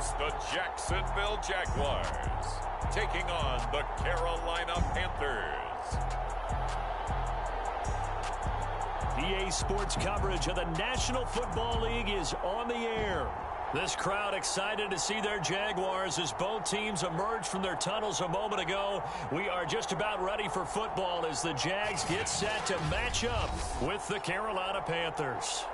It's the Jacksonville Jaguars taking on the Carolina Panthers. EA Sports coverage of the National Football League is on the air. This crowd excited to see their Jaguars as both teams emerged from their tunnels a moment ago. We are just about ready for football as the Jags get set to match up with the Carolina Panthers.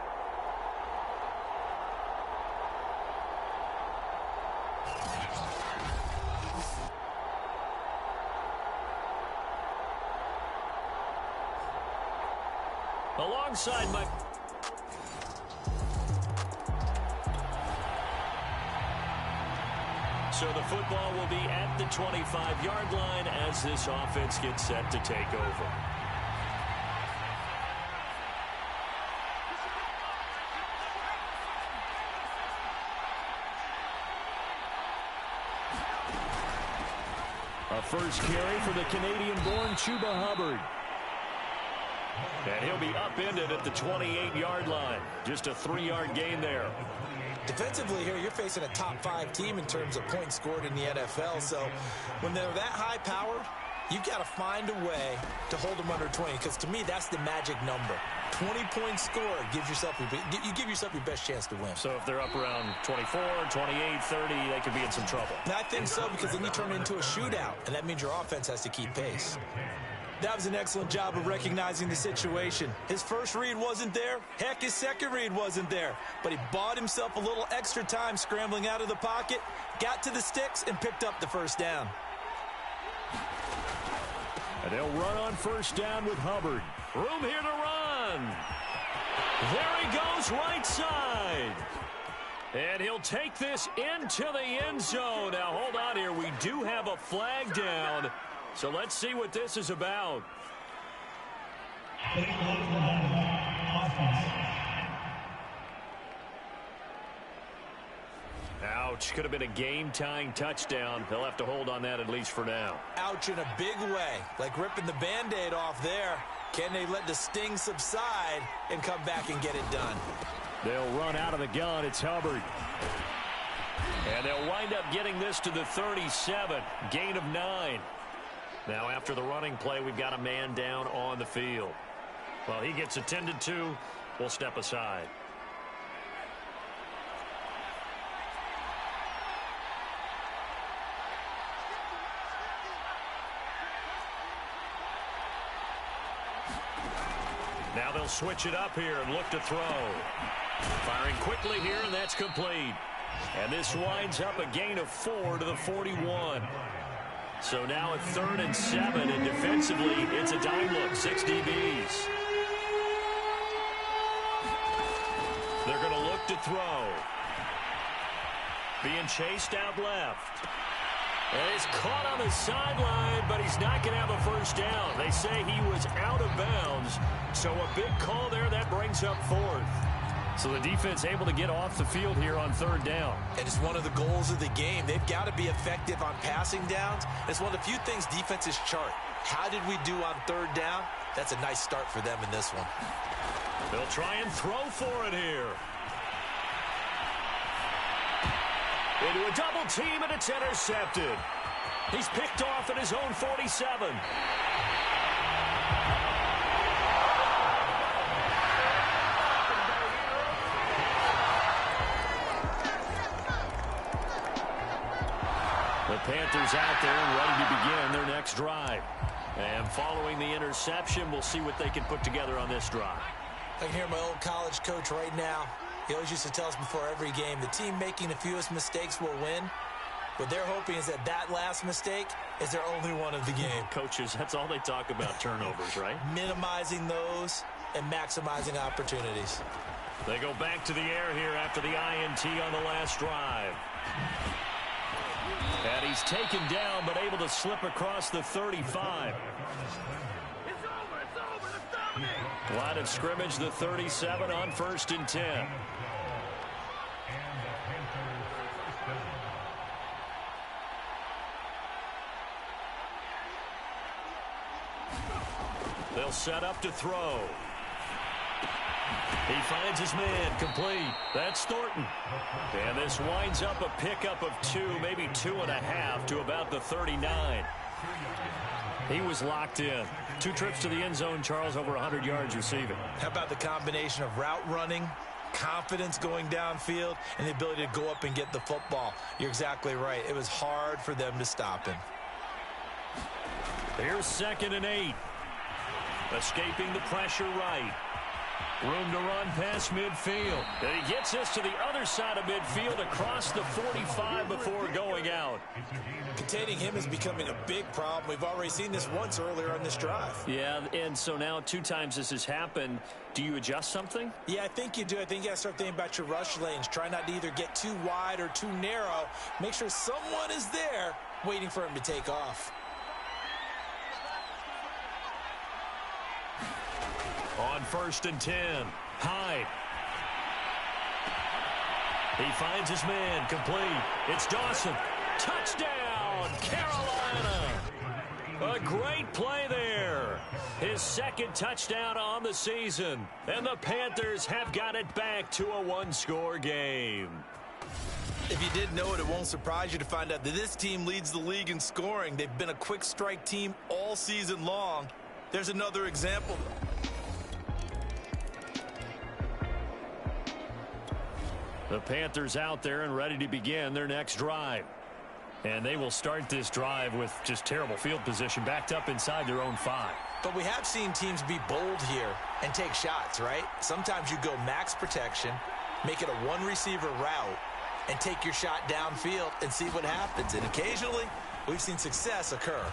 Alongside my... So the football will be at the 25-yard line as this offense gets set to take over. A first carry for the Canadian-born Chuba Hubbard. And he'll be upended at the 28-yard line. Just a 3-yard gain there. Defensively here, you're facing a top-5 team in terms of points scored in the NFL. So when they're that high-powered, you've got to find a way to hold them under 20. Because to me, that's the magic number. 20 points scored gives yourself you give yourself your best chance to win. So if they're up around 24, 28, 30, they could be in some trouble. And I think so, because then you turn it into a shootout, and that means your offense has to keep pace. That was an excellent job of recognizing the situation. His first read wasn't there. Heck, his second read wasn't there. But he bought himself a little extra time scrambling out of the pocket, got to the sticks, and picked up the first down. And they'll run on first down with Hubbard. Room here to run. There he goes, right side. And he'll take this into the end zone. Now, hold on here. We do have a flag down. So let's see what this is about. Ouch. Could have been a game-tying touchdown. They'll have to hold on that at least for now. Ouch in a big way. Like ripping the Band-Aid off there. Can they let the sting subside and come back and get it done? They'll run out of the gun. It's Hubbard. And they'll wind up getting this to the 37. Gain of 9. Now, after the running play, we've got a man down on the field. Well, he gets attended to. We'll step aside. Now they'll switch it up here and look to throw. Firing quickly here, and that's complete. And this winds up a gain of 4 to the 41. So now a 3rd and 7, and defensively, it's a dime look, 6 DBs. They're going to look to throw. Being chased out left. And he's caught on the sideline, but he's not going to have a first down. They say he was out of bounds, so a big call there that brings up 4th. So the defense able to get off the field here on 3rd down. And it's one of the goals of the game. They've got to be effective on passing downs. It's one of the few things defenses chart. How did we do on 3rd down? That's a nice start for them in this one. They'll try and throw for it here. Into a double team, and it's intercepted. He's picked off at his own 47. The Panthers out there and ready to begin their next drive. And following the interception, we'll see what they can put together on this drive. I can hear my old college coach right now. He always used to tell us before every game, the team making the fewest mistakes will win. What they're hoping is that that last mistake is their only one of the game. Coaches, that's all they talk about, turnovers, right? Minimizing those and maximizing opportunities. They go back to the air here after the INT on the last drive. And he's taken down, but able to slip across the 35. Line of scrimmage, the 37 on 1st and 10. They'll set up to throw. He finds his man, complete. That's Thornton. And this winds up a pickup of 2, maybe 2.5 to about the 39. He was locked in. 2 trips to the end zone, Charles, over 100 yards receiving. How about the combination of route running, confidence going downfield, and the ability to go up and get the football? You're exactly right. It was hard for them to stop him. Here's 2nd and 8. Escaping the pressure right. Room to run past midfield. And he gets us to the other side of midfield across the 45 before going out. Containing him is becoming a big problem. We've already seen this once earlier on this drive. Yeah, and so now 2 times this has happened. Do you adjust something? Yeah, I think you do. I think you got to start thinking about your rush lanes. Try not to either get too wide or too narrow. Make sure someone is there waiting for him to take off. On 1st and 10, Hyde. He finds his man, complete. It's Dawson. Touchdown, Carolina. A great play there. His 2nd touchdown on the season. And the Panthers have got it back to a 1-score game. If you didn't know it, it won't surprise you to find out that this team leads the league in scoring. They've been a quick strike team all season long. There's another example. The Panthers out there and ready to begin their next drive. And they will start this drive with just terrible field position, backed up inside their own 5. But we have seen teams be bold here and take shots, right? Sometimes you go max protection, make it a 1-receiver route, and take your shot downfield and see what happens. And occasionally, we've seen success occur.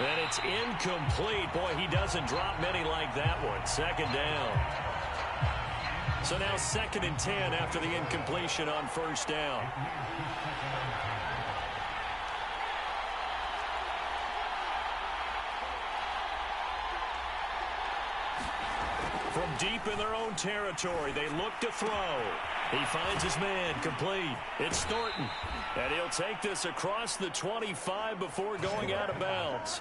And it's incomplete. Boy, he doesn't drop many like that one. 2nd down. So now 2nd and 10 after the incompletion on 1st down. From deep in their own territory, they look to throw. He finds his man, complete. It's Thornton. And he'll take this across the 25 before going out of bounds.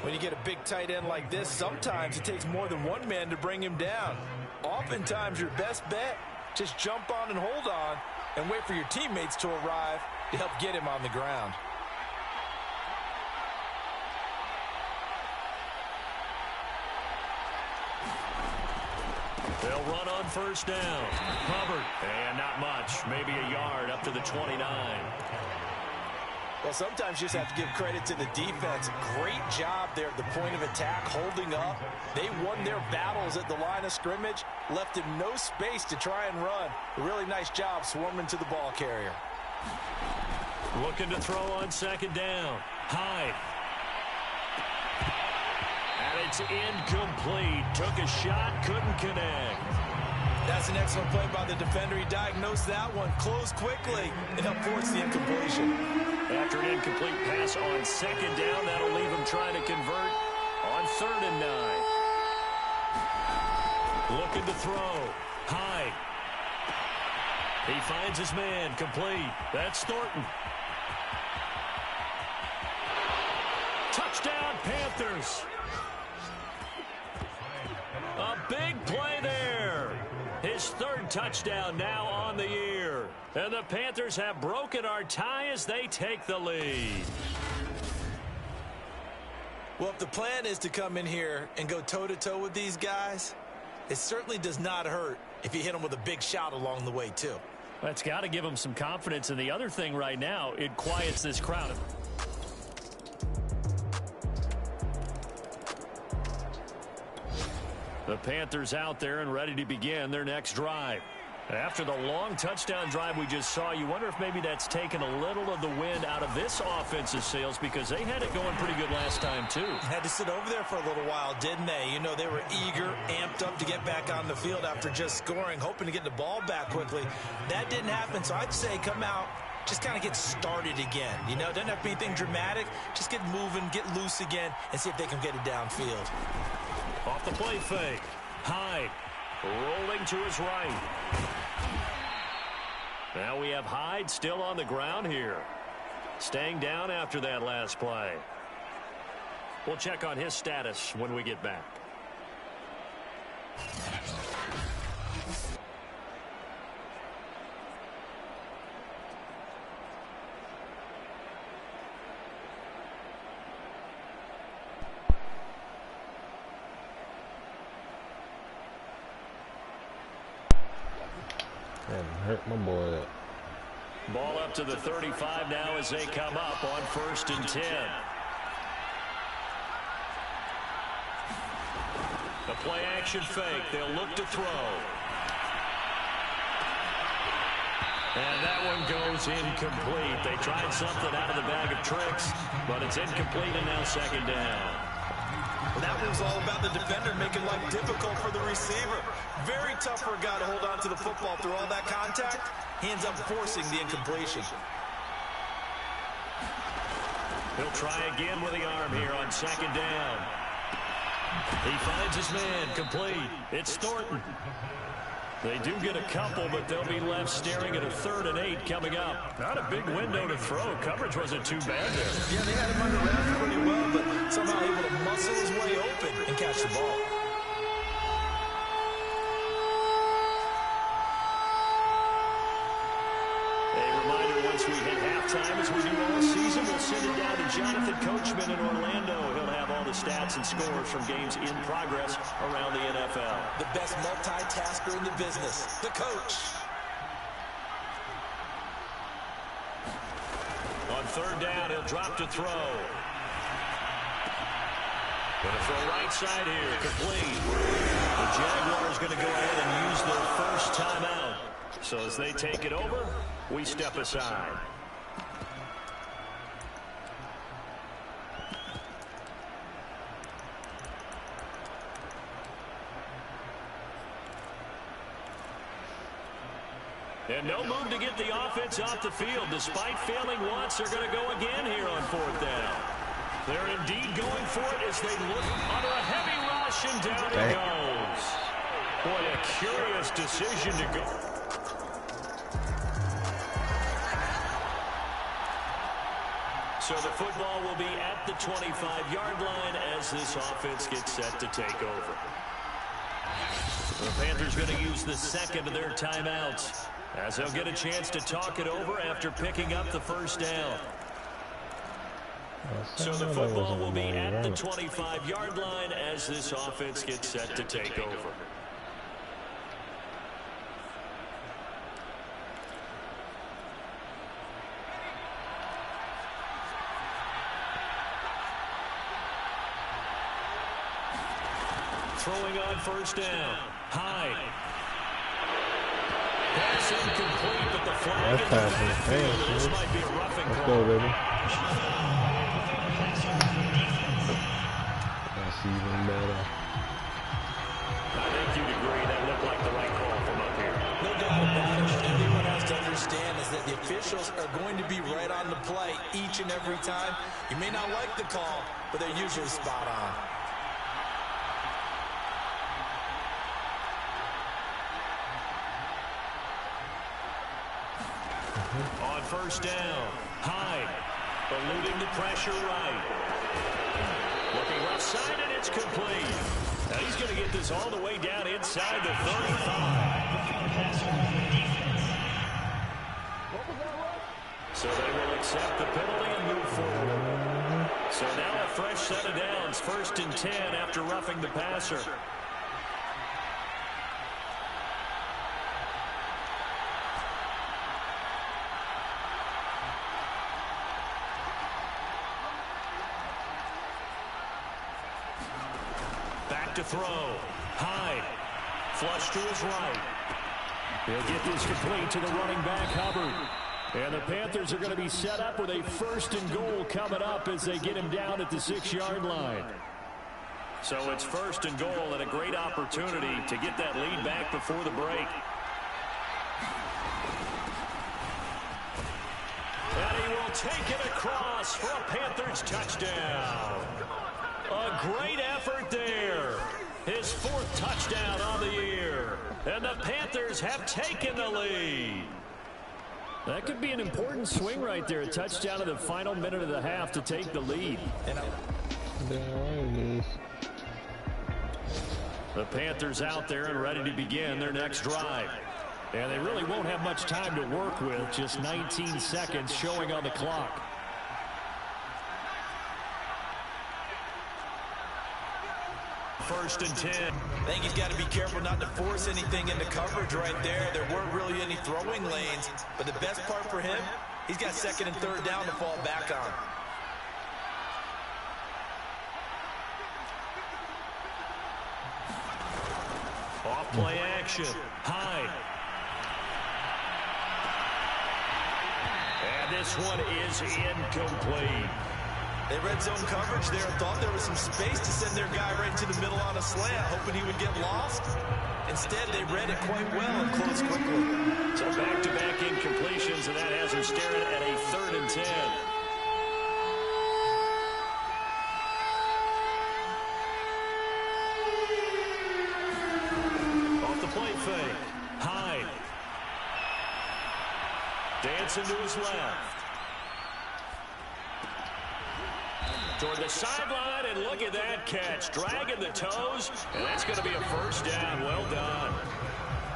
When you get a big tight end like this, sometimes it takes more than one man to bring him down. Oftentimes, your best bet, just jump on and hold on and wait for your teammates to arrive to help get him on the ground. They'll run on 1st down. Hubbard, and not much, maybe a yard up to the 29. Well, sometimes you just have to give credit to the defense. Great job there at the point of attack, holding up. They won their battles at the line of scrimmage, left him no space to try and run. A really nice job swarming to the ball carrier. Looking to throw on 2nd down. Hyde. And it's incomplete. Took a shot, couldn't connect. That's an excellent play by the defender. He diagnosed that one, closed quickly, and helped force the incompletion. After an incomplete pass on 2nd down, that'll leave him trying to convert on 3rd and 9. Looking to throw. Hyde. He finds his man, complete. That's Thornton. Touchdown, Panthers. A big play there. His 3rd touchdown now on the year. And the Panthers have broken our tie as they take the lead. Well, if the plan is to come in here and go toe-to-toe with these guys, it certainly does not hurt if you hit them with a big shot along the way, too. That's got to give them some confidence. And the other thing right now, it quiets this crowd. The Panthers out there and ready to begin their next drive. After the long touchdown drive we just saw, you wonder if maybe that's taken a little of the wind out of this offensive sails, because they had it going pretty good last time, too. Had to sit over there for a little while, didn't they? You know, they were eager, amped up to get back on the field after just scoring, hoping to get the ball back quickly. That didn't happen, so I'd say come out, just kind of get started again. You know, doesn't have to be anything dramatic. Just get moving, get loose again, and see if they can get it downfield. Off the play fake. Hyde rolling to his right. Now we have Hyde still on the ground here. Staying down after that last play. We'll check on his status when we get back. Hurt my boy up. Ball up to the 35 now as they come up on 1st and 10. The play action fake. They'll look to throw. And that one goes incomplete. They tried something out of the bag of tricks, but it's incomplete and now 2nd down. That was all about the defender making life difficult for the receiver. Very tough for a guy to hold on to the football through all that contact. Hands up forcing the incompletion. He'll try again with the arm here on 2nd down. He finds his man, complete. It's Thornton. They do get a couple, but they'll be left staring at a 3rd and 8 coming up. Not a big window to throw. Coverage wasn't too bad there. Yeah, they had him under wraps pretty well, but somehow able to muscle his way open and catch the ball. Once we hit halftime, as we do all season, we'll send it down to Jonathan Coachman in Orlando. He'll have all the stats and scores from games in progress around the NFL. The best multitasker in the business, the coach. On 3rd down, he'll drop to throw. Going to throw right side here, complete. The Jaguars going to go ahead and use their first timeout. So as they take it over, we step aside. And no move to get the offense off the field. Despite failing once, they're going to go again here on 4th down. They're indeed going for it as they look under a heavy rush, and down he goes. Boy, a curious decision to go. So the football will be at the 25-yard line as this offense gets set to take over. The Panthers going to use the 2nd of their timeouts as they'll get a chance to talk it over after picking up the 1st down. So the football will be at the 25-yard line as this offense gets set to take over. Throwing on 1st down. Hyde. Pass incomplete, but the flag in the backfield. This might be a roughing call. Let's go, baby. That's even better. I think you'd agree that looked like the right call from up here. No doubt about it. What everyone has to understand is that the officials are going to be right on the play each and every time. You may not like the call, but they're usually spot on. On 1st down, Hyde eluding the pressure right. Looking left side, and it's complete. Now he's going to get this all the way down inside the 35. So they will accept the penalty and move forward. So now a fresh set of downs, 1st and 10 after roughing the passer. To throw. Hyde. Flush to his right. He'll get this complete to the running back, Hubbard. And the Panthers are going to be set up with a 1st and goal coming up as they get him down at the 6-yard line. So it's 1st and goal and a great opportunity to get that lead back before the break. And he will take it across for a Panthers touchdown. A great effort there. His 4th touchdown on the year. And the Panthers have taken the lead. That could be an important swing right there. A touchdown in the final minute of the half to take the lead. The Panthers out there and ready to begin their next drive. And they really won't have much time to work with, just 19 seconds showing on the clock. First and 10. I think he's got to be careful not to force anything into coverage right there. There weren't really any throwing lanes, but the best part for him, he's got second and third down to fall back on. Off play action. Hyde. And this one is incomplete. They red zone coverage there and thought there was some space to send their guy right to the middle on a slant, hoping he would get lost. Instead, they read it quite well and closed quickly. So back-to-back incompletions, and that has him staring at a 3rd and 10. Off the play fake. Hyde. Dancing to his left. Toward the sideline, and look at that catch. Dragging the toes, and that's going to be a first down. Well done.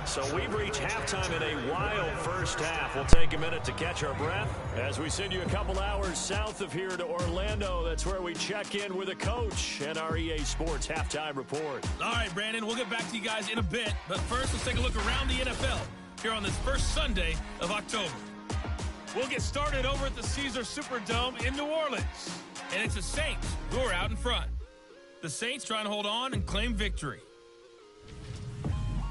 So we've reached halftime in a wild first half. We'll take a minute to catch our breath as we send you a couple hours south of here to Orlando. That's where we check in with a coach and our EA Sports halftime report. All right, Brandon, we'll get back to you guys in a bit. But first, let's take a look around the NFL here on this first Sunday of October. We'll get started over at the Caesars Superdome in New Orleans. And it's the Saints who are out in front. The Saints trying to hold on and claim victory.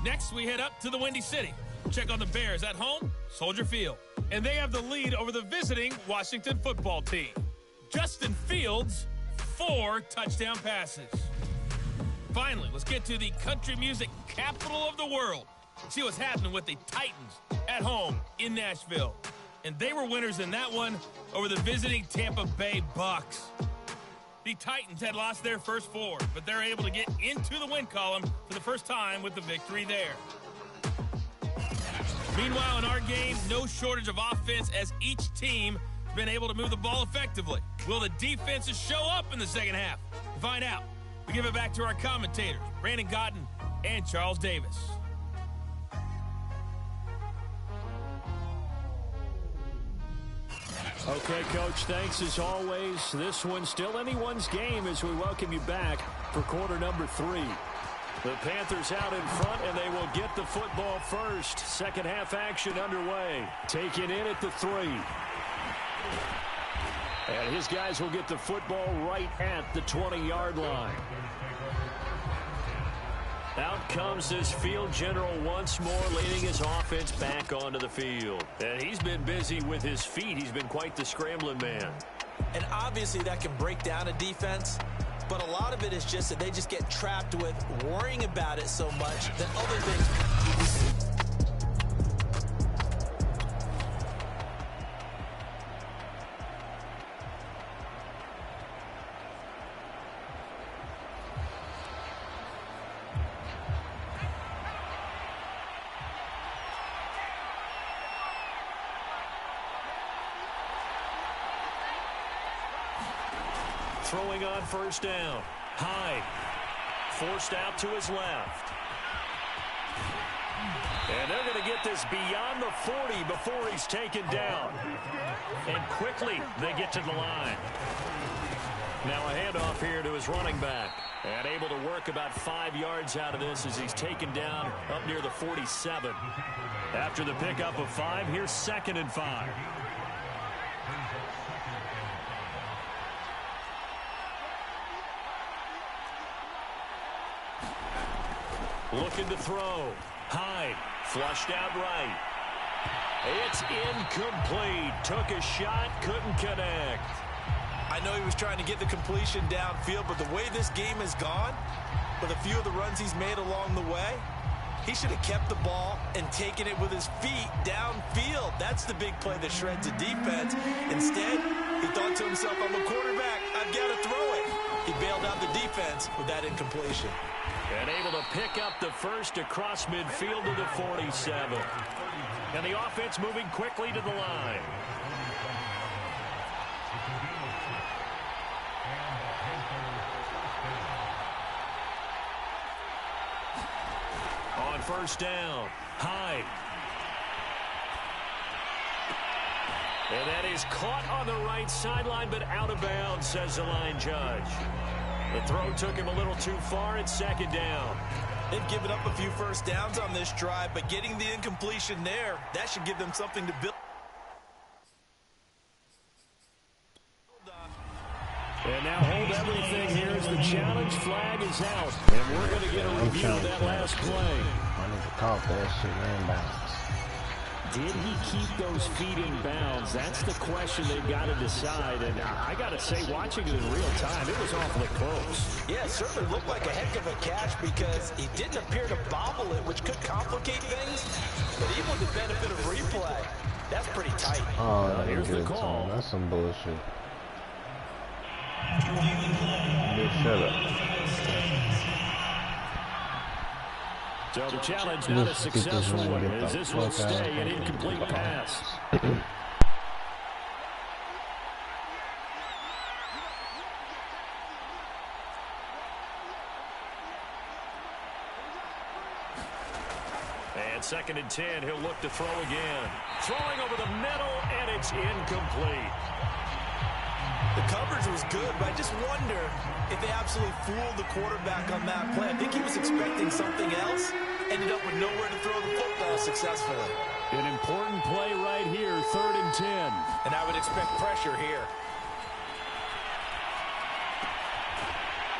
Next, we head up to the Windy City. Check on the Bears at home, Soldier Field. And they have the lead over the visiting Washington football team. Justin Fields, 4 touchdown passes. Finally, let's get to the country music capital of the world. See what's happening with the Titans at home in Nashville. And they were winners in that one over the visiting Tampa Bay Bucks. The Titans had lost their first 4, but they're able to get into the win column for the first time with the victory there. Meanwhile, in our game, no shortage of offense as each team has been able to move the ball effectively. Will the defenses show up in the second half? To find out, we give it back to our commentators, Brandon Gotten and Charles Davis. Okay, Coach, thanks as always. This one's still anyone's game as we welcome you back for quarter number 3. The Panthers out in front, and they will get the football first. Second half action underway. Taken in at the 3. And his guys will get the football right at the 20-yard line. Out comes this field general once more, leading his offense back onto the field. And he's been busy with his feet. He's been quite the scrambling man. And obviously that can break down a defense, but a lot of it is just that they just get trapped with worrying about it so much that other things... Throwing on first down. Hyde. Forced out to his left. And they're going to get this beyond the 40 before he's taken down. And quickly they get to the line. Now a handoff here to his running back. And able to work about 5 yards out of this as he's taken down up near the 47. After the pickup of 5, here's 2nd and 5. Looking to throw. Hyde. Flushed out right. It's incomplete. Took a shot. Couldn't connect. I know he was trying to get the completion downfield, but the way this game has gone, with a few of the runs he's made along the way, he should have kept the ball and taken it with his feet downfield. That's the big play that shreds a defense. Instead, he thought to himself, I'm a quarterback. I've got to throw it. He bailed out the defense with that incompletion. And able to pick up the first across midfield to the 47. And the offense moving quickly to the line. on first down. Hyde. And that is caught on the right sideline, but out of bounds, says the line judge. The throw took him a little too far. It's second down. They've given up a few first downs on this drive, but getting the incompletion there, that should give them something to build. And now hold everything here as the challenge flag is out. And we're going to get a review of that last play. I need to call that shit inbounds. Did he keep those feet in bounds? That's the question they've got to decide. And I got to say, watching it in real time, it was awfully close. Yeah, it certainly looked like a heck of a catch because he didn't appear to bobble it, which could complicate things. But even with the benefit of replay, that's pretty tight. Oh, here's the call. That's some bullshit. Just shut up. So the challenge not a successful one as this will stay an incomplete pass. And 2nd and 10, he'll look to throw again. Throwing over the middle, and it's incomplete. The coverage was good, but I just wonder if they absolutely fooled the quarterback on that play. I think he was expecting something else, ended up with nowhere to throw the football successfully. An important play right here, 3rd and 10. And I would expect pressure here.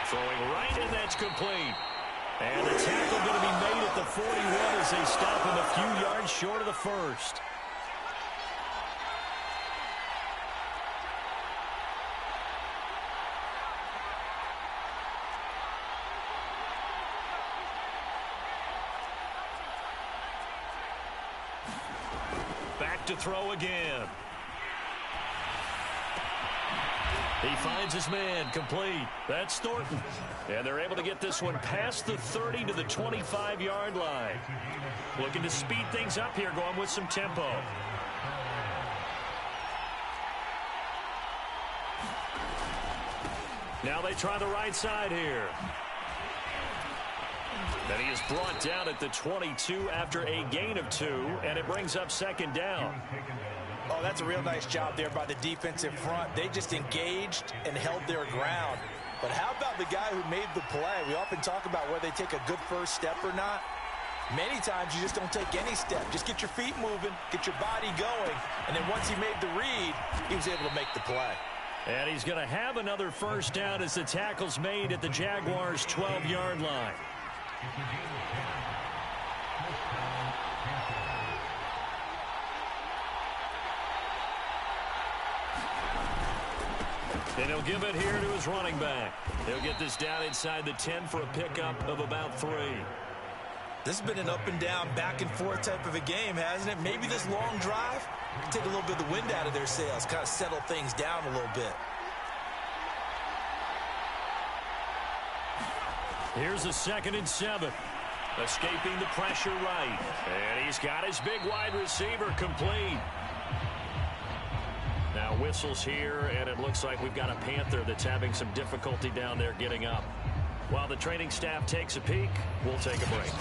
Throwing right, and that's complete. And the tackle going to be made at the 41 as they stop him a few yards short of the first. Back to throw again. He finds his man, complete. That's Thornton. And they're able to get this one past the 30 to the 25-yard line. Looking to speed things up here, going with some tempo. Now they try the right side here. And he is brought down at the 22 after a gain of 2, and it brings up 2nd down. Oh, that's a real nice job there by the defensive front. They just engaged and held their ground. But how about the guy who made the play? We often talk about whether they take a good first step or not. Many times you just don't take any step. Just get your feet moving, get your body going, and then once he made the read, he was able to make the play. And he's going to have another first down as the tackle's made at the Jaguars' 12-yard line. And he'll give it here to his running back. He'll get this down inside the 10 for a pickup of about 3. This has been an up and down, back and forth type of a game, hasn't it? Maybe this long drive can take a little bit of the wind out of their sails, kind of settle things down a little bit. Here's a 2nd and 7. Escaping the pressure right. And he's got his big wide receiver complete. Now whistles here, and it looks like we've got a Panther that's having some difficulty down there getting up. While the training staff takes a peek, we'll take a break.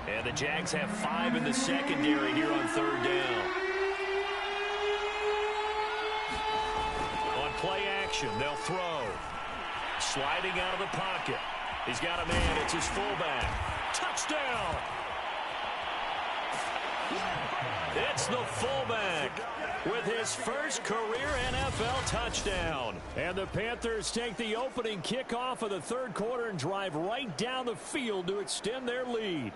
And the Jags have 5 in the secondary here on 3rd down. On play action, they'll throw. Sliding out of the pocket. He's got a man. It's his fullback. Touchdown! It's the fullback with his first career NFL touchdown. And the Panthers take the opening kickoff of the 3rd quarter and drive right down the field to extend their lead.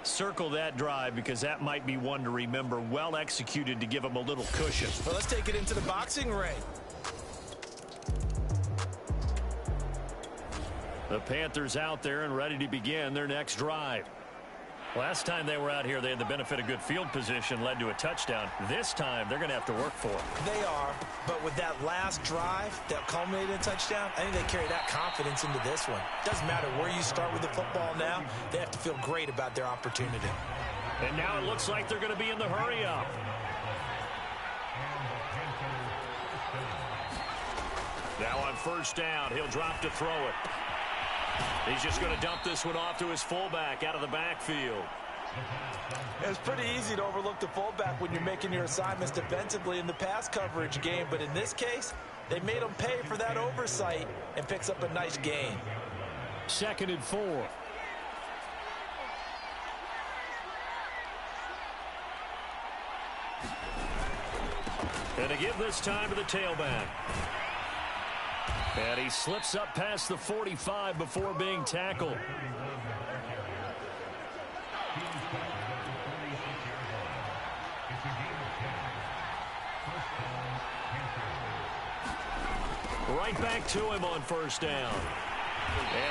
Circle that drive because that might be one to remember. Well executed to give them a little cushion. Well, let's take it into the boxing ring. The Panthers out there and ready to begin their next drive. Last time they were out here, they had the benefit of good field position, led to a touchdown. This time, they're going to have to work for it. They are, but with that last drive that culminated in a touchdown, I think they carry that confidence into this one. Doesn't matter where you start with the football now, they have to feel great about their opportunity. And now it looks like they're going to be in the hurry-up. Now on first down, he'll drop to throw it. He's just going to dump this one off to his fullback out of the backfield. It's pretty easy to overlook the fullback when you're making your assignments defensively in the pass coverage game, but in this case, they made him pay for that oversight and picks up a nice gain. 2nd and 4. And to give this time to the tailback. And he slips up past the 45 before being tackled. Right back to him on first down.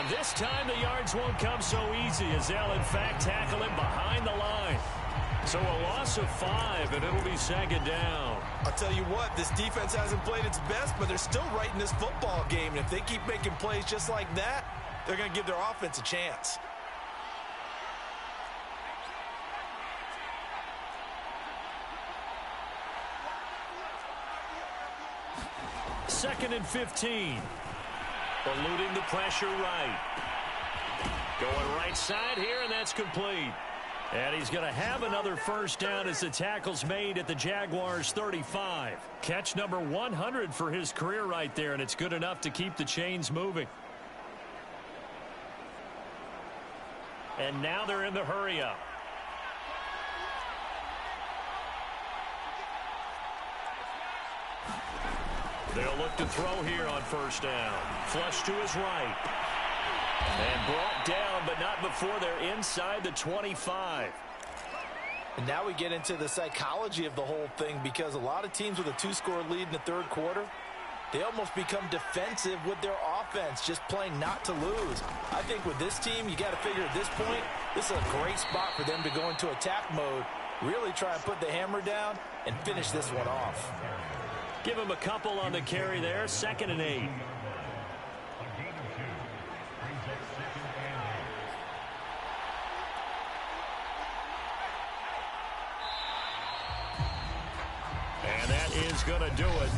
And this time the yards won't come so easy as they'll in fact tackle him behind the line. So a loss of 5, and it'll be 2nd down. I'll tell you what, this defense hasn't played its best, but they're still right in this football game. And if they keep making plays just like that, they're going to give their offense a chance. Second and 15. Eluding the pressure right. Going right side here, and that's complete. And he's going to have another first down as the tackle's made at the Jaguars' 35. Catch number 100 for his career right there, and it's good enough to keep the chains moving. And now they're in the hurry-up. They'll look to throw here on first down. Flush to his right. And brought down, but not before they're inside the 25. And now we get into the psychology of the whole thing, because a lot of teams with a 2-score lead in the third quarter, they almost become defensive with their offense, just playing not to lose. I think with this team, you got to figure at this point, this is a great spot for them to go into attack mode, really try and put the hammer down and finish this one off. Give him a couple on the carry there. 2nd and 8. And that is going to do it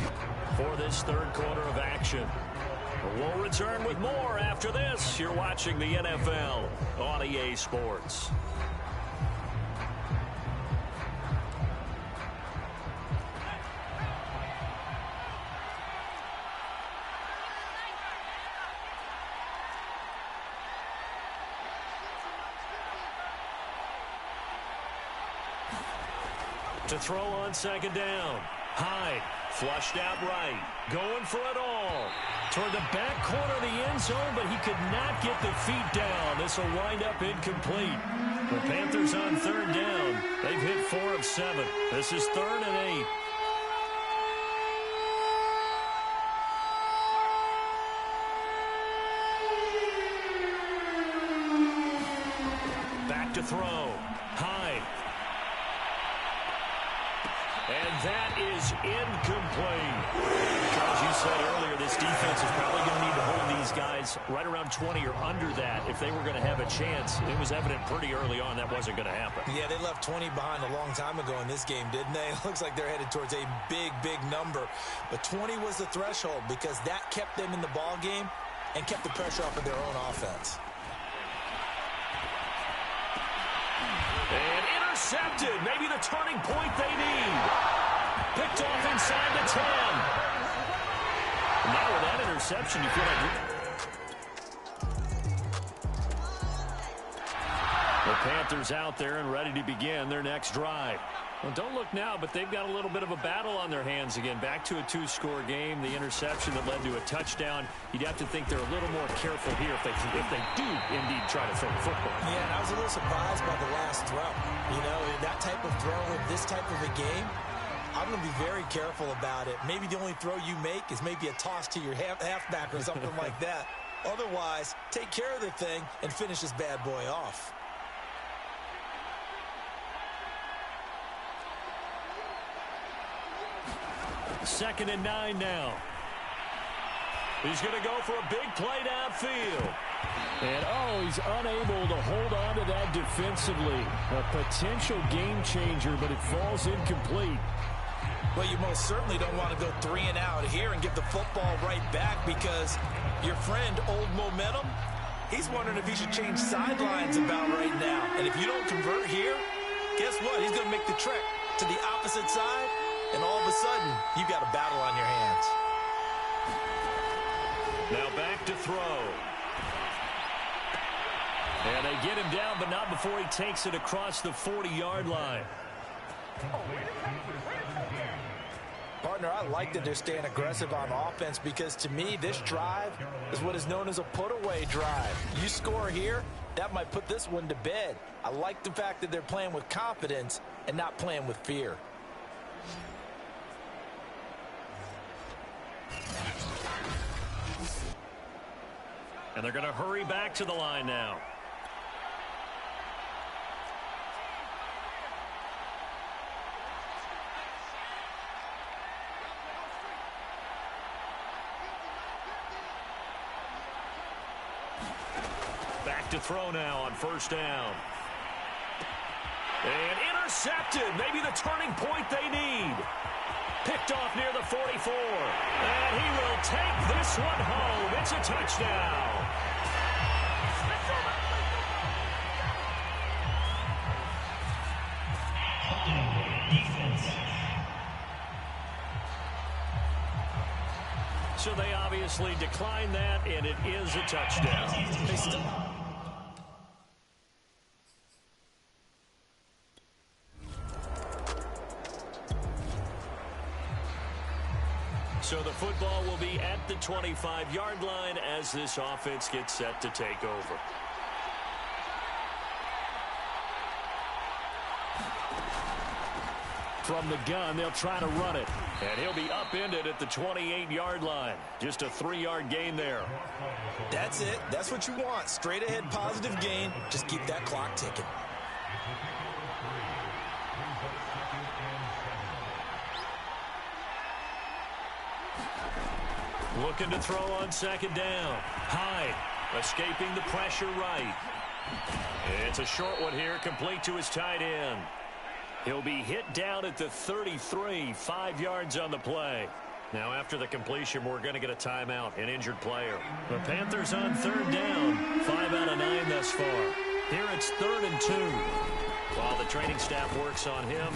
for this third quarter of action. We'll return with more after this. You're watching the NFL on EA Sports. To throw on 2nd down. Hyde flushed out right. Going for it all. Toward the back corner of the end zone, but he could not get the feet down. This will wind up incomplete. The Panthers on 3rd down. They've hit 4 of 7. This is 3rd and 8. Back to throw. Hyde. And that is incomplete. Charles, you said earlier this defense is probably going to need to hold these guys right around 20 or under that if they were going to have a chance. It was evident pretty early on that wasn't going to happen. Yeah, they left 20 behind a long time ago in this game, didn't they? It looks like they're headed towards a big, big number. But 20 was the threshold because that kept them in the ball game and kept the pressure off of their own offense. And intercepted. Maybe the turning point they need. Picked off inside the 10. Now with that interception, you feel like the Panthers out there and ready to begin their next drive. Well, don't look now, but they've got a little bit of a battle on their hands again. Back to a 2-score game. The interception that led to a touchdown. You'd have to think they're a little more careful here if they do indeed try to throw the football. Yeah, and I was a little surprised by the last throw. You know, that type of throw in this type of a game, I'm going to be very careful about it. Maybe the only throw you make is maybe a toss to your halfback or something like that. Otherwise, take care of the thing and finish this bad boy off. Second and 9 now. He's going to go for a big play downfield. And, he's unable to hold on to that defensively. A potential game changer, but it falls incomplete. Well, you most certainly don't want to go 3 and out here and give the football right back, because your friend, Old Momentum, he's wondering if he should change sidelines about right now. And if you don't convert here, guess what? He's going to make the trek to the opposite side, and all of a sudden, you've got a battle on your hands. Now back to throw. And they get him down, but not before he takes it across the 40-yard line. Partner, I like that they're staying aggressive on offense, because to me, this drive is what is known as a put-away drive. You score here, that might put this one to bed. I like the fact that they're playing with confidence and not playing with fear. And they're going to hurry back to the line now. Back to throw now on first down. And intercepted. Maybe the turning point they need. Picked off near the 44. And he will take this one home. It's a touchdown. So they obviously declined that, and it is a touchdown. So the football will be at the 25-yard line as this offense gets set to take over. From the gun, they'll try to run it. And he'll be upended at the 28-yard line. Just a 3-yard gain there. That's it. That's what you want. Straight ahead positive gain. Just keep that clock ticking. Looking to throw on second down. Hyde escaping the pressure right. It's a short one here, complete to his tight end. He'll be hit down at the 33, 5 yards on the play. Now after the completion, we're going to get a timeout, an injured player. The Panthers on third down, 5 out of 9 thus far. Here it's 3rd and 2. While the training staff works on him,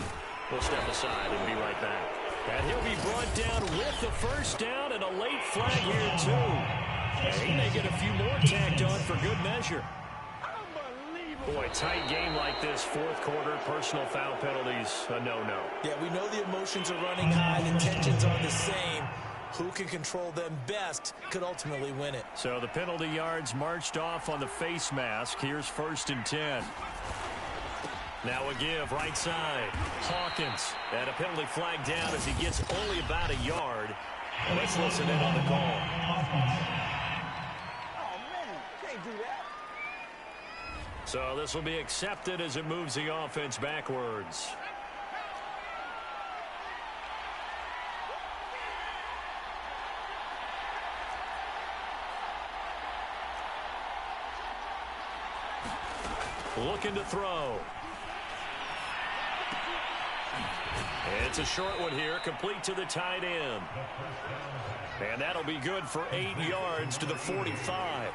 we'll step aside and be right back. And he'll be brought down with the first down and a late flag here, too. And he may get a few more tacked on for good measure. Boy, tight game like this, fourth quarter, personal foul penalties, a no-no. Yeah, we know the emotions are running high, the tensions are the same. Who can control them best could ultimately win it. So the penalty yards marched off on the face mask. Here's 1st and 10. Now a give, right side. Hawkins, and a penalty flag down as he gets only about a yard. And let's listen in on the call. Oh, man, can't do that. So this will be accepted as it moves the offense backwards. Looking to throw. It's a short one here, complete to the tight end. And that'll be good for 8 yards to the 45.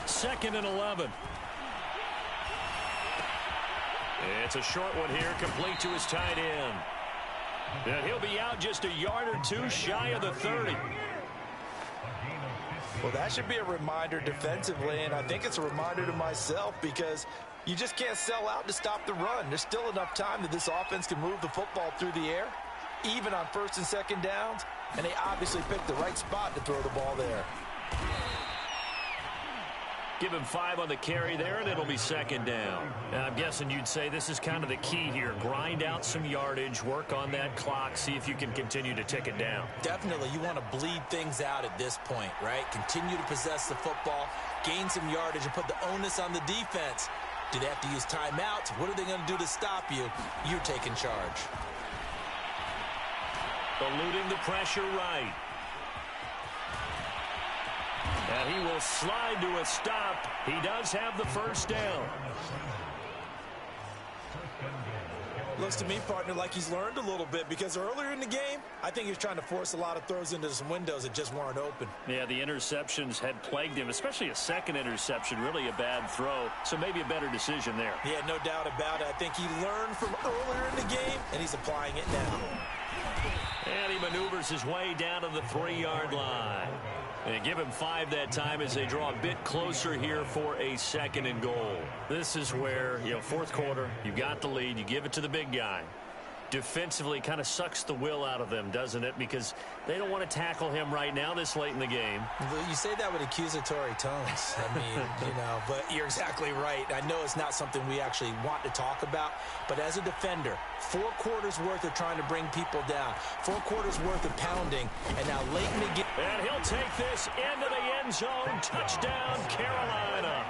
Second and 11. It's a short one here, complete to his tight end. And he'll be out just a yard or two shy of the 30. Well, that should be a reminder defensively, and I think it's a reminder to myself, because you just can't sell out to stop the run. There's still enough time that this offense can move the football through the air, even on 1st and 2nd downs, and they obviously picked the right spot to throw the ball there. Give him 5 on the carry there, and it'll be 2nd down. And I'm guessing you'd say this is kind of the key here. Grind out some yardage, work on that clock, see if you can continue to tick it down. Definitely. You want to bleed things out at this point, right? Continue to possess the football, gain some yardage, and put the onus on the defense. Do they have to use timeouts? What are they going to do to stop you? You're taking charge. Eluding the pressure right. And he will slide to a stop. He does have the first down. Looks to me, partner, like he's learned a little bit, because earlier in the game, I think he was trying to force a lot of throws into some windows that just weren't open. Yeah, the interceptions had plagued him, especially a second interception, really a bad throw. So maybe a better decision there. Yeah, no doubt about it. I think he learned from earlier in the game, and he's applying it now. And he maneuvers his way down to the 3-yard line. And give him 5 that time as they draw a bit closer here for a 2nd and goal. This is where, fourth quarter, you got the lead, you give it to the big guy. Defensively kind of sucks the will out of them, doesn't it? Because they don't want to tackle him right now this late in the game. You say that with accusatory tones. I mean, but you're exactly right. I know it's not something we actually want to talk about, but as a defender, 4 quarters worth of trying to bring people down, 4 quarters worth of pounding, and now late in the game. And he'll take this into the end zone. Touchdown, Carolina.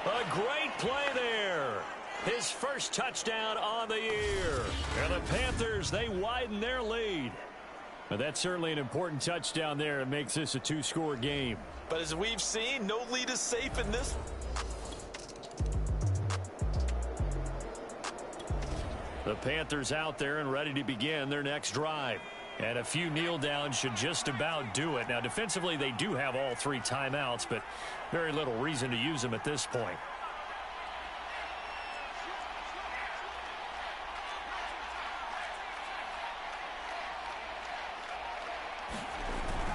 A great play there. His first touchdown on the year. And the Panthers, they widen their lead. But that's certainly an important touchdown there. It makes this a 2-score game. But as we've seen, no lead is safe in this. The Panthers out there and ready to begin their next drive. And a few kneel downs should just about do it. Now, defensively, they do have all 3 timeouts, but very little reason to use them at this point.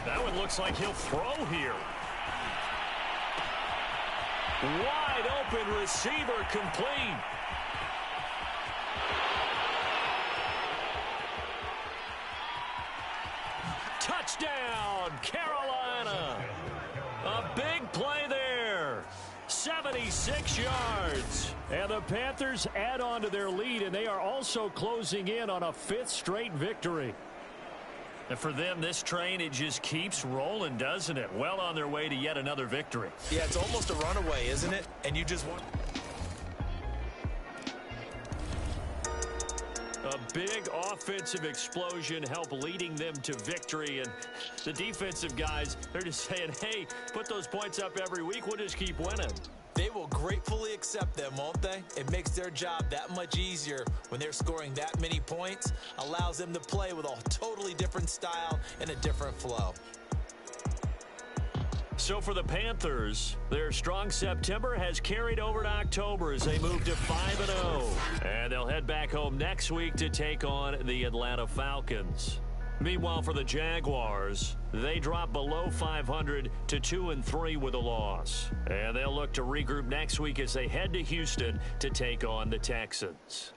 That one looks like he'll throw here. Wide open receiver complete. Touchdown, Carolina. A big play there. 76 yards. And the Panthers add on to their lead, and they are also closing in on a 5th straight victory. And for them, this train, it just keeps rolling, doesn't it? Well on their way to yet another victory. Yeah, it's almost a runaway, isn't it? And you just want... A big offensive explosion help leading them to victory. And the defensive guys, they're just saying, hey, put those points up every week. We'll just keep winning. They will gratefully accept them, won't they? It makes their job that much easier when they're scoring that many points. Allows them to play with a totally different style and a different flow. So for the Panthers, their strong September has carried over to October as they move to 5-0. And they'll head back home next week to take on the Atlanta Falcons. Meanwhile, for the Jaguars, they drop below 500 to 2-3 with a loss. And they'll look to regroup next week as they head to Houston to take on the Texans.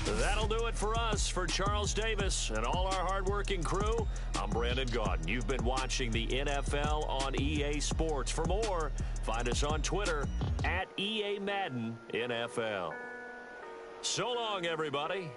That'll do it for us. For Charles Davis and all our hardworking crew, I'm Brandon Gaudin. You've been watching the NFL on EA Sports. For more, find us on Twitter at EA Madden NFL. So long, everybody.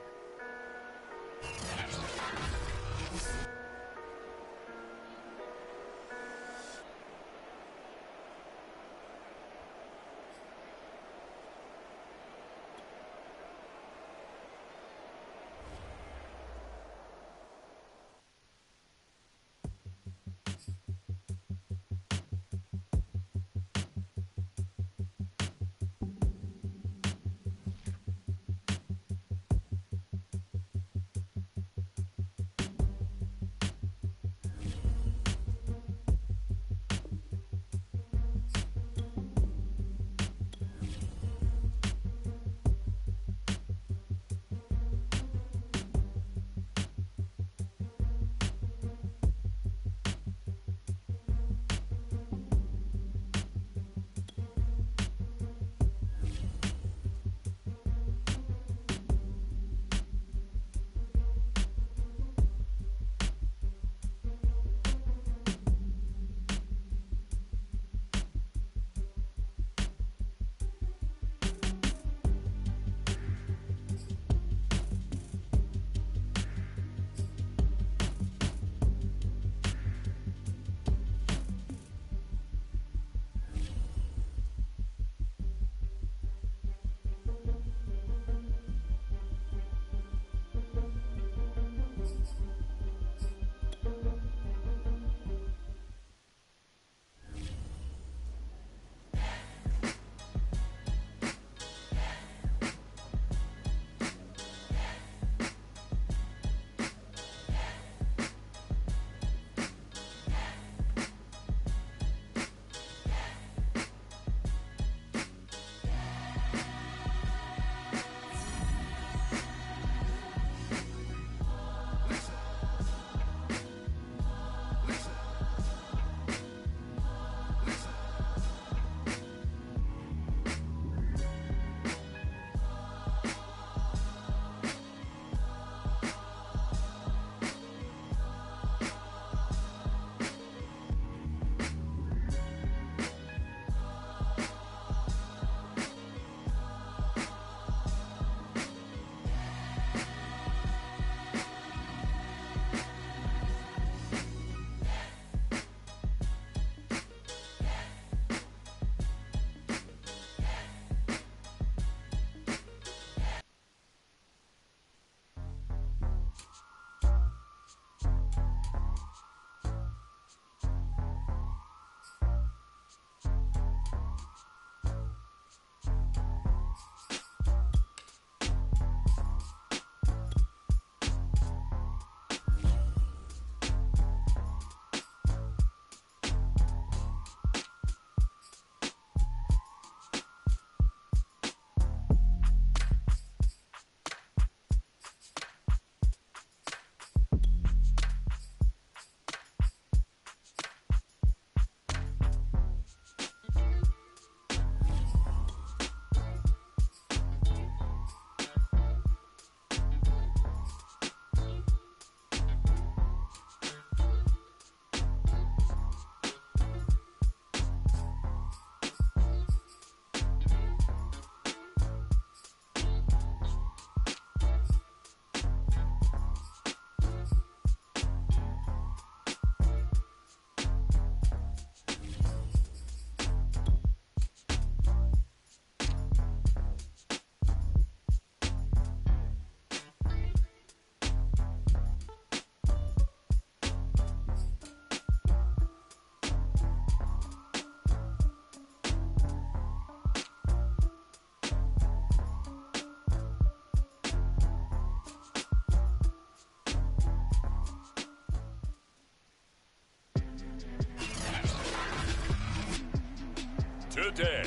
day.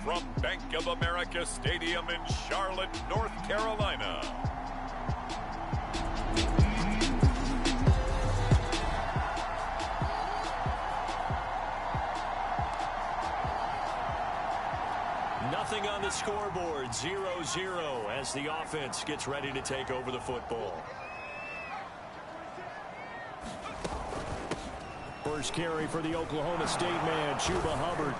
From Bank of America Stadium in Charlotte, North Carolina. Nothing on the scoreboard, 0-0 as the offense gets ready to take over the football. First carry for the Oklahoma State man, Chuba Hubbard.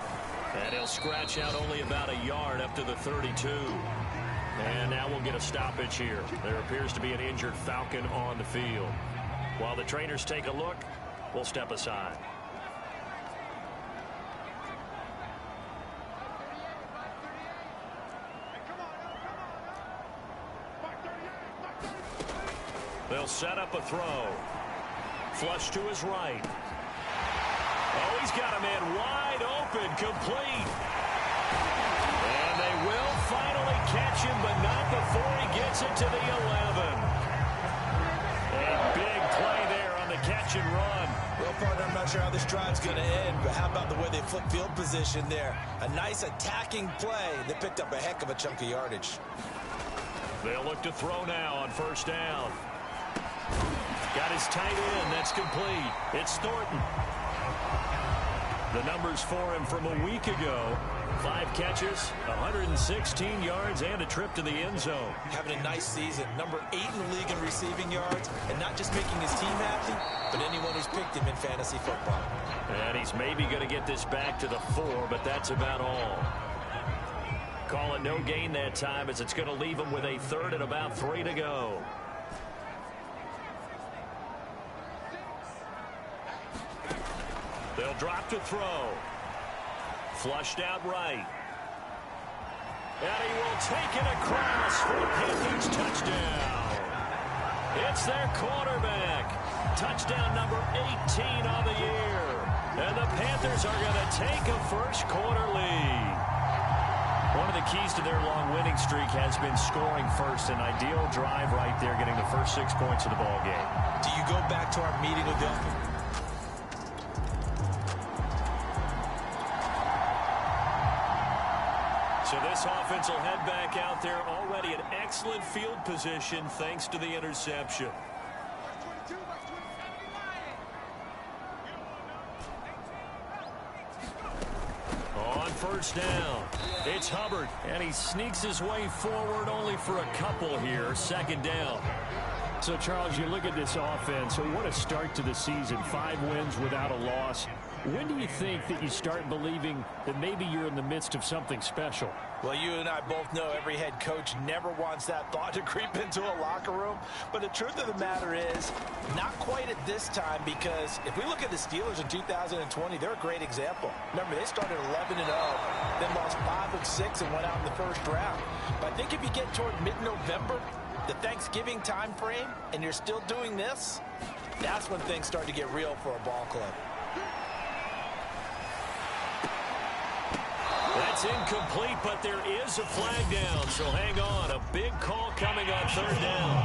And he'll scratch out only about a yard up to the 32. And now we'll get a stoppage here. There appears to be an injured Falcon on the field. While the trainers take a look, we'll step aside. They'll set up a throw. Flush to his right. Oh, he's got a man wide open, complete. And they will finally catch him, but not before he gets it to the 11. A big play there on the catch and run. Well, partner, I'm not sure how this drive's going to end, but how about the way they flip field position there? A nice attacking play. They picked up a heck of a chunk of yardage. They'll look to throw now on first down. Got his tight end. That's complete. It's Thornton. The numbers for him from a week ago. 5 catches, 116 yards, and a trip to the end zone. Having a nice season. Number 8 in the league in receiving yards. And not just making his team happy, but anyone who's picked him in fantasy football. And he's maybe going to get this back to the 4, but that's about all. Call it no gain that time as it's going to leave him with a 3rd and about 3 to go. They'll drop to throw. Flushed out right. And he will take it across for a Panthers touchdown. It's their quarterback. Touchdown number 18 on the year. And the Panthers are going to take a first quarter lead. One of the keys to their long winning streak has been scoring first. An ideal drive right there, getting the first 6 points of the ball game. Do you go back to our meeting with the offense? So this offense will head back out there, already in excellent field position thanks to the interception. On first down, it's Hubbard, and he sneaks his way forward only for a couple here. 2nd down. So, Charles, you look at this offense, what a start to the season. 5 wins without a loss. When do you think that you start believing that maybe you're in the midst of something special? Well, you and I both know every head coach never wants that thought to creep into a locker room. But the truth of the matter is, not quite at this time, because if we look at the Steelers in 2020, they're a great example. Remember, they started 11-0, then lost 5 of 6 and went out in the first round. But I think if you get toward mid-November, the Thanksgiving time frame, and you're still doing this, that's when things start to get real for a ball club. That's incomplete, but there is a flag down, so hang on. A big call coming on 3rd down.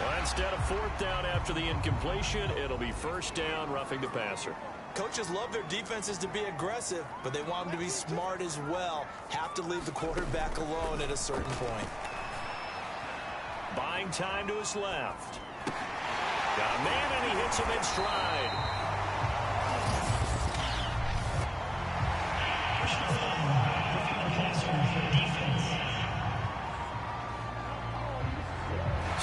Well, instead of 4th down after the incompletion, it'll be 1st down, roughing the passer. Coaches love their defenses to be aggressive, but they want them to be smart as well. Have to leave the quarterback alone at a certain point. Buying time to his left. Got a man, and he hits him in stride.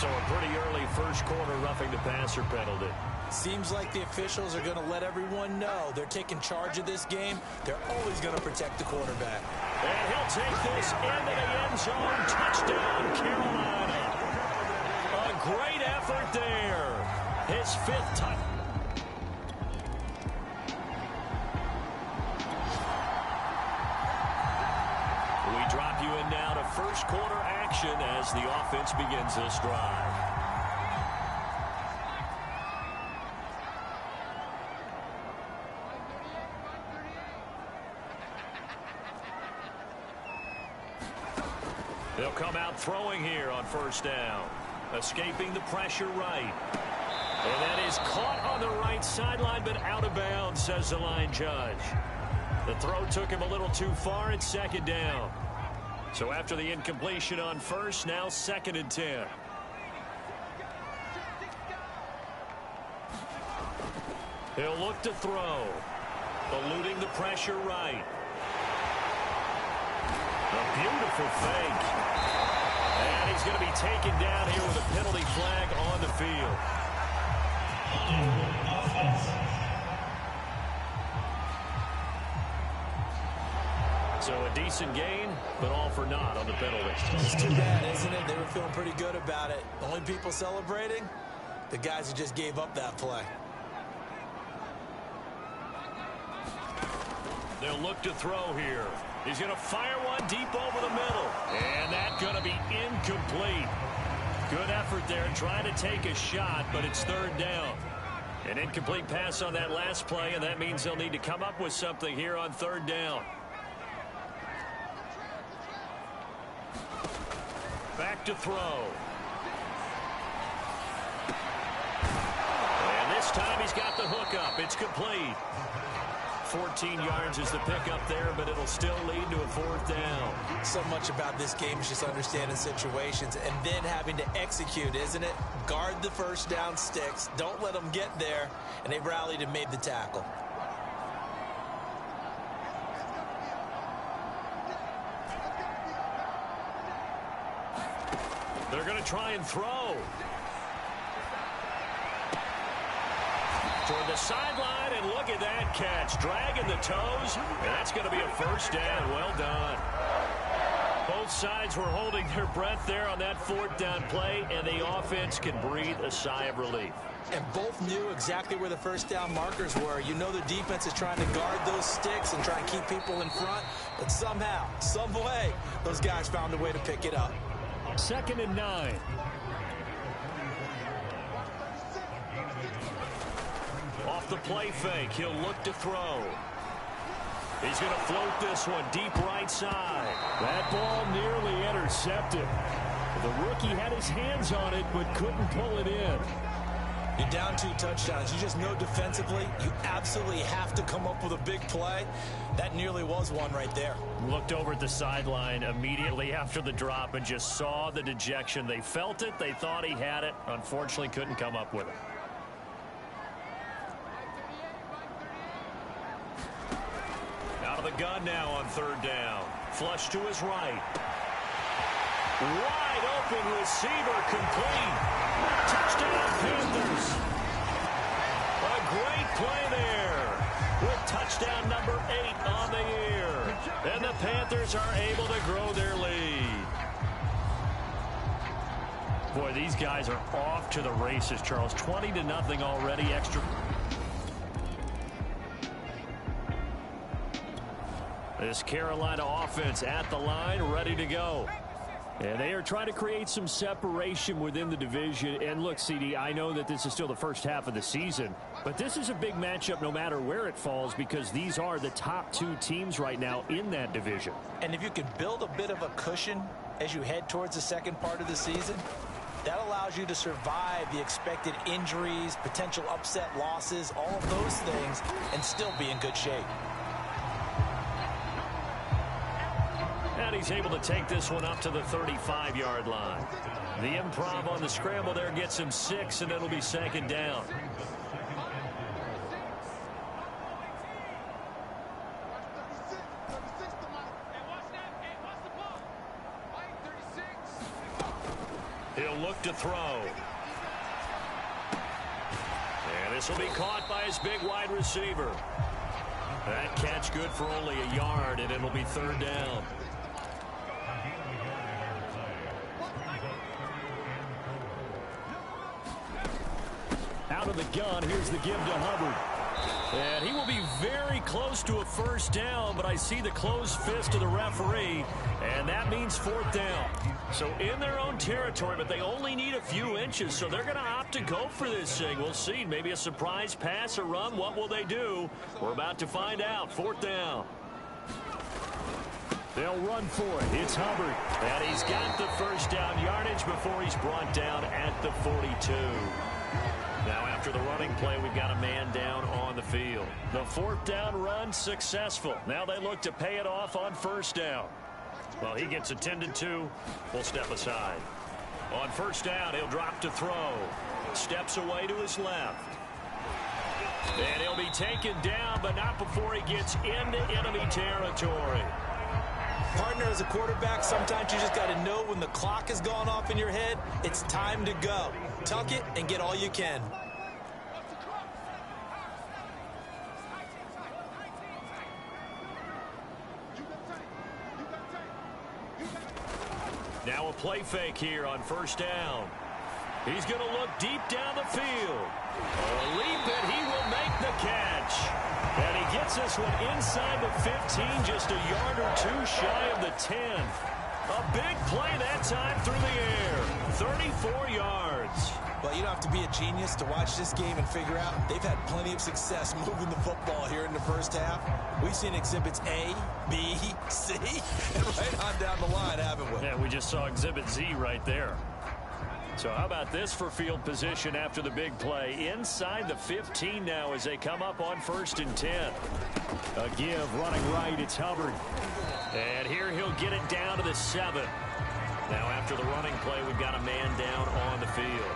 So a pretty early first quarter roughing the passer penalty. Seems like the officials are going to let everyone know they're taking charge of this game. They're always going to protect the quarterback. And he'll take this into the end zone. Touchdown, Carolina. A great effort there. His 5th touchdown. We drop you in now to first quarter action as the offense begins this drive. They'll come out throwing here on first down. Escaping the pressure right. And that is caught on the right sideline, but out of bounds, says the line judge. The throw took him a little too far. It's second down. So after the incompletion on first, now 2nd and 10. He'll look to throw. Eluding the pressure right. A beautiful fake. And he's going to be taken down here with a penalty flag on the field. So a decent gain, but all for naught on the penalty. It's too bad, isn't it? They were feeling pretty good about it. The only people celebrating, the guys who just gave up that play. They'll look to throw here. He's going to fire one deep over the middle. And that's going to be incomplete. Good effort there trying to take a shot, but it's 3rd down. An incomplete pass on that last play, and that means they'll need to come up with something here on 3rd down. Back to throw. And this time he's got the hook up. It's complete. 14 yards is the pickup there, but it'll still lead to a 4th down. So much about this game is just understanding situations and then having to execute, isn't it? Guard the first down sticks. Don't let them get there. And they rallied and made the tackle. They're going to try and throw. Toward the sideline, and look at that catch. Dragging the toes, and that's going to be a 1st down. Well done. Both sides were holding their breath there on that 4th down play, and the offense can breathe a sigh of relief. And both knew exactly where the 1st down markers were. You know the defense is trying to guard those sticks and try and keep people in front, but somehow, some way, those guys found a way to pick it up. 2nd and 9. Off the play fake, he'll look to throw. He's going to float this one deep right side. That ball nearly intercepted. The rookie had his hands on it, but couldn't pull it in. You're down 2 touchdowns. You just know defensively you absolutely have to come up with a big play. That nearly was one right there. Looked over at the sideline immediately after the drop and just saw the dejection. They felt it. They thought he had it. Unfortunately, couldn't come up with it. Out of the gun now on 3rd down. Flush to his right. Wide open receiver complete. Touchdown Panthers. A great play there with touchdown number 8 on the year. And the Panthers are able to grow their lead. Boy, these guys are off to the races, Charles. 20-0 already. Extra. This Carolina offense at the line, ready to go. And they are trying to create some separation within the division. And look, CD, I know that this is still the first half of the season, but this is a big matchup no matter where it falls because these are the top 2 teams right now in that division. And if you can build a bit of a cushion as you head towards the second part of the season, that allows you to survive the expected injuries, potential upset losses, all of those things, and still be in good shape. And he's able to take this one up to the 35-yard line. The improv on the scramble there gets him 6, and it'll be 2nd down. He'll look to throw. And this will be caught by his big wide receiver. That catch good for only a yard, and it'll be 3rd down. Out of the gun, here's the give to Hubbard. And he will be very close to a 1st down, but I see the closed fist of the referee, and that means 4th down. So in their own territory, but they only need a few inches, so they're going to opt to go for this thing. We'll see. Maybe a surprise pass or run. What will they do? We're about to find out. 4th down. They'll run for it. It's Hubbard. And he's got the 1st down yardage before he's brought down at the 42. Now after the running play, we've got a man down on the field. The fourth down run successful. Now they look to pay it off on first down. Well, he gets attended to. We'll step aside. On first down, he'll drop to throw. Steps away to his left. And he'll be taken down, but not before he gets into enemy territory. Partner, as a quarterback, sometimes you just got to know when the clock has gone off in your head, it's time to go. Tuck it and get all you can. Now a play fake here on first down. He's going to look deep down the field. A leap, and he will make the catch. And he gets this one inside the 15, just a yard or two shy of the 10. A big play that time through the air. 34 yards. Well, you don't have to be a genius to watch this game and figure out they've had plenty of success moving the football here in the first half. We've seen exhibits A, B, C, and right on down the line, haven't we? Yeah, we just saw exhibit Z right there. So how about this for field position after the big play? Inside the 15 now as they come up on 1st and 10. A give running right. It's Hubbard. And here he'll get it down to the 7. Now after the running play, we've got a man down on the field.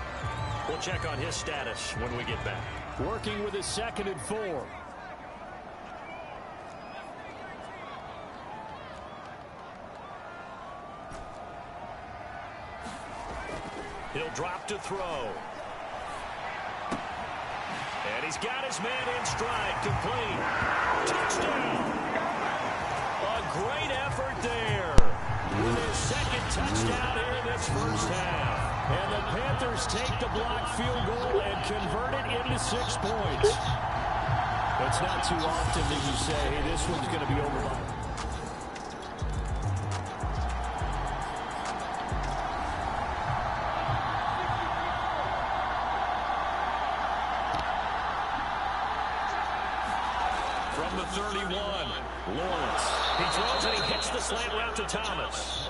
We'll check on his status when we get back. Working with his 2nd and 4. He'll drop to throw. And he's got his man in stride, complete. Touchdown. A great effort there. With his 2nd touchdown here in this first half. And the Panthers take the blocked field goal and convert it into 6 points. It's not too often that you say, hey, this one's going to be over by. From the 31, Lawrence. He throws and he hits the slant route to Thomas.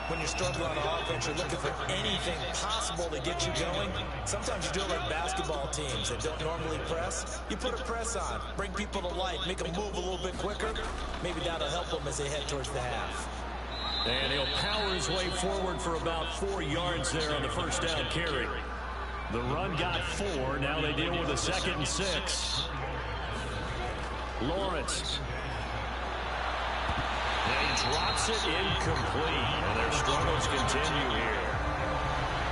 When you're struggling on offense, you're looking for anything possible to get you going. Sometimes you do it like basketball teams that don't normally press. You put a press on, bring people to life, make them move a little bit quicker. Maybe that'll help them as they head towards the half. And he'll power his way forward for about 4 yards there on the first down carry. The run got 4. Now they deal with a 2nd and 6. Lawrence. And he drops it incomplete. And their struggles continue here.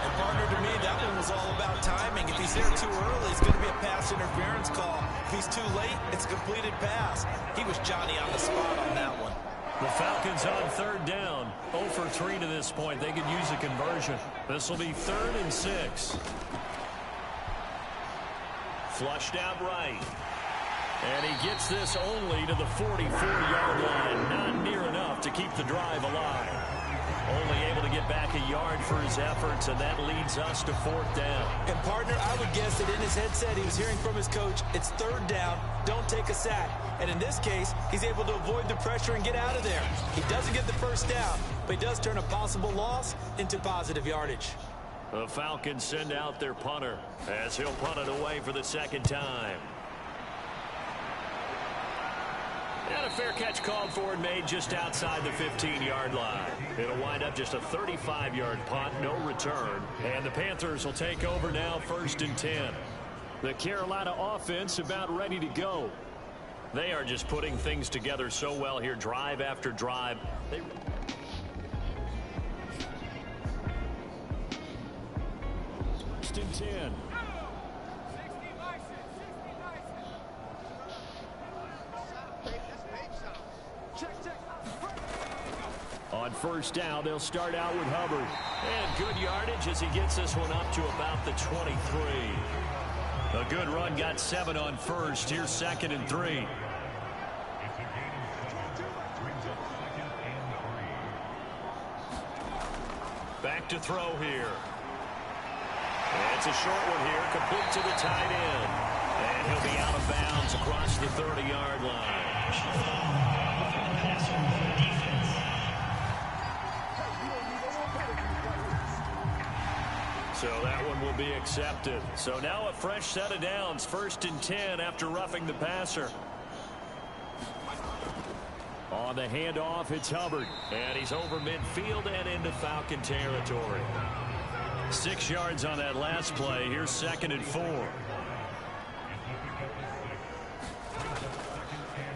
And partner, to me, that one was all about timing. If he's there too early, it's going to be a pass interference call. If he's too late, it's a completed pass. He was Johnny on the spot on that one. The Falcons on 3rd down. 0 for 3 to this point. They could use a conversion. This will be 3rd and 6. Flushed out right. And he gets this only to the 44-yard line. Not near enough to keep the drive alive. Only able to get back a yard for his efforts, and that leads us to 4th down. And partner, I would guess that in his headset he was hearing from his coach, it's 3rd down, don't take a sack. And in this case, he's able to avoid the pressure and get out of there. He doesn't get the first down, but he does turn a possible loss into positive yardage. The Falcons send out their punter as he'll punt it away for the 2nd time. And a fair catch called for and made just outside the 15-yard line. It'll wind up just a 35-yard punt, no return. And the Panthers will take over now, 1st and 10. The Carolina offense about ready to go. They are just putting things together so well here, drive after drive. 1st and 10. On 1st down, they'll start out with Hubbard. And good yardage as he gets this one up to about the 23. A good run, got 7 on 1st. Here's 2nd and 3. Back to throw here. And it's a short one here, complete to the tight end. And he'll be out of bounds across the 30-yard line. So that one will be accepted. So now a fresh set of downs. 1st and 10 after roughing the passer. On the handoff, it's Hubbard. And he's over midfield and into Falcon territory. 6 yards on that last play. Here's 2nd and 4.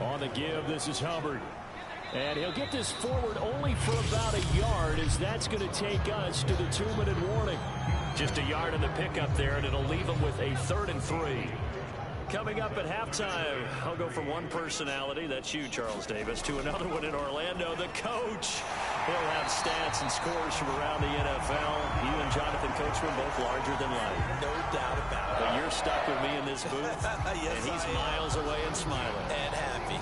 On the give, this is Hubbard. And he'll get this forward only for about a yard, as that's going to take us to the 2-minute warning. Just a yard in the pickup there, and it'll leave him with a 3rd and 3. Coming up at halftime, I'll go from one personality, that's you, Charles Davis, to another one in Orlando, the coach. He'll have stats and scores from around the NFL. You and Jonathan Coachman both larger than life. No doubt about it. But you're stuck with me in this booth, Yes, and he's miles away and smiling. And happy.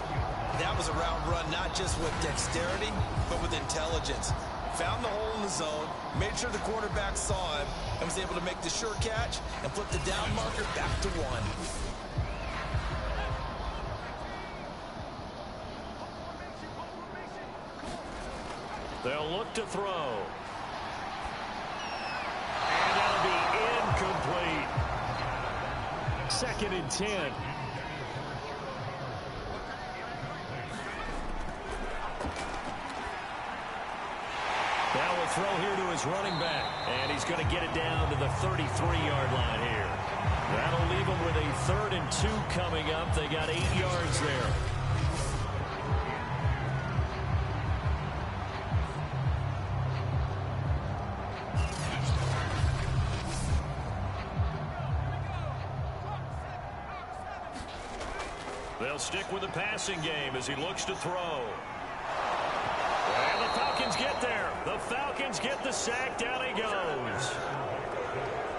That was a route run not just with dexterity, but with intelligence. Found the hole in the zone, made sure the quarterback saw him, and was able to make the sure catch and flip the down marker back to 1. They'll look to throw. And that'll be incomplete. 2nd and 10. Now we'll throw here to his running back. And he's going to get it down to the 33-yard line here. That'll leave him with a 3rd and 2 coming up. They got 8 yards there. They'll stick with the passing game as he looks to throw. And the Falcons get there. The Falcons get the sack. Down he goes.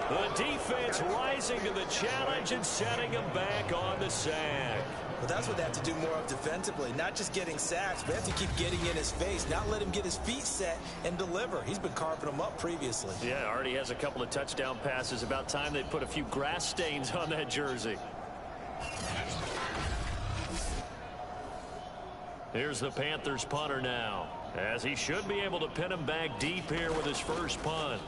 The defense rising to the challenge and setting him back on the sack. But that's what they have to do more of defensively. Not just getting sacks, but have to keep getting in his face. Not let him get his feet set and deliver. He's been carving them up previously. Yeah, already has a couple of touchdown passes. About time they put a few grass stains on that jersey. Here's the Panthers punter now, as he should be able to pin him back deep here with his first punt.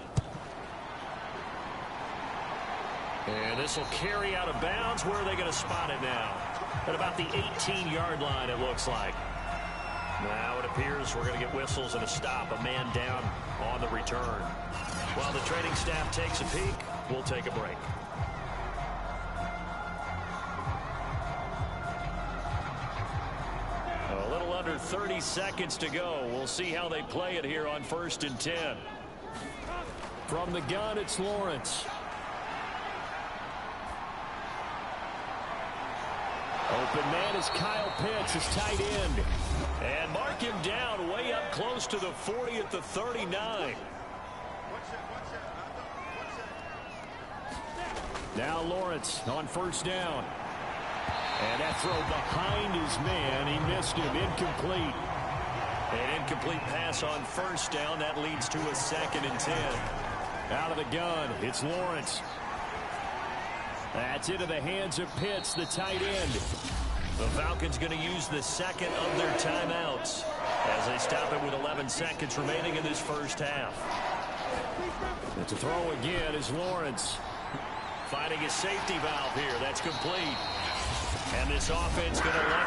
And this will carry out of bounds. Where are they going to spot it now? At about the 18-yard line, it looks like. Now it appears we're going to get whistles and a stop. A man down on the return. While the training staff takes a peek, we'll take a break. A little under 30 seconds to go. We'll see how they play it here on 1st and 10. From the gun, it's Lawrence. Open man is Kyle Pitts, his tight end. And mark him down way up close to the 40 at the 39. Now Lawrence on 1st down. And that throw behind his man. He missed him. Incomplete. An incomplete pass on 1st down. That leads to a 2nd and 10. Out of the gun, it's Lawrence. That's into the hands of Pitts, the tight end. The Falcons going to use the 2nd of their timeouts as they stop it with 11 seconds remaining in this first half. And to throw again is Lawrence. Finding his safety valve here. That's complete. And this offense going to let